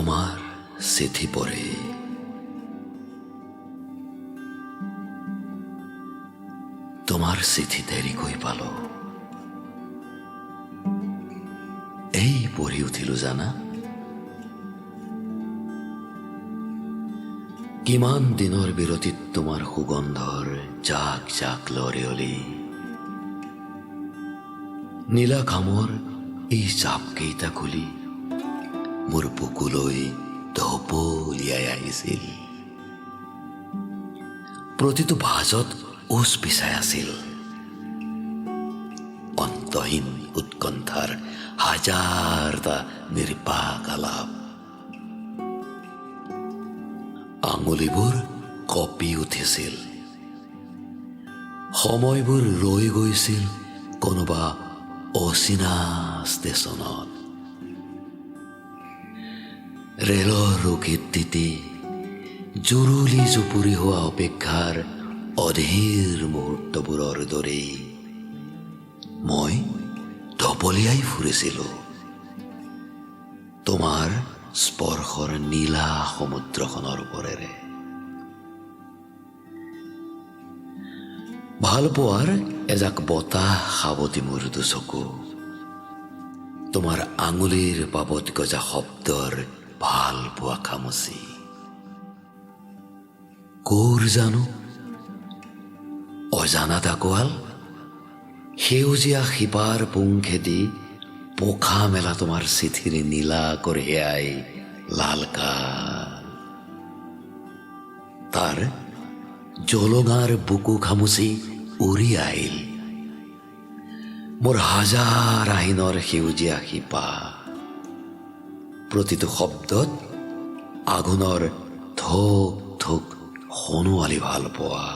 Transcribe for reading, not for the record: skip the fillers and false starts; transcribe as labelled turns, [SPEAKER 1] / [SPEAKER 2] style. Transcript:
[SPEAKER 1] তোমাৰ চিঠি পঢ়ি তোমাৰ চিঠি দেৰিকৈ পালো। এই পঢ়ি উঠিলো জানা, কিমান দিনৰ বিৰতিত তোমাৰ সুগন্ধৰ জাক জাক লৰিয়লি নীলা খামৰ এই জাপকেইটা খুলি মোৰ বুকুলৈ ঢপলিয়াই আহিছিল। প্ৰতিটো ভাজত উচ পিছাই আছিল অন্তহীন উৎকণ্ঠাৰ হাজাৰটা নিৰ্বাক আলাপ। আঙুলিবোৰ কঁপি উঠিছিল, সময়বোৰ ৰৈ গৈছিল কোনোবা অচিনা ষ্টেচনত। ৰেলৰ ৰোগীত তিতি জুৰুলি জুপুৰি হোৱা অপেক্ষাৰ অধীৰ মুহূৰ্তবোৰৰ দৰেই মই ঢপলিয়াই ফুৰিছিলো তোমাৰ স্পৰ্শৰ নীলা সমুদ্ৰখনৰ ওপৰেৰে। ভাল পোৱাৰ এজাক বতাহ সাৱটি মোৰ দুচকু, তোমাৰ আঙুলিৰ পাবত গজা শব্দৰ ভাল পোৱা খামুচি। ক'ৰ জানো অজানাত আকোৱাল সেউজীয়া শিপাৰ পুংখেদি পোখা মেলা তোমাৰ চিঠিৰ নীলা কঢ়িয়াই লালকাল। তাৰ জলঙাৰ বুকু খামুচি উৰি আহিল মোৰ হাজাৰ আহিনৰ সেউজীয়া শিপা। প্ৰতিটো শব্দত আগুনৰ থোক থোক সোণোৱালী ভাল পোৱা।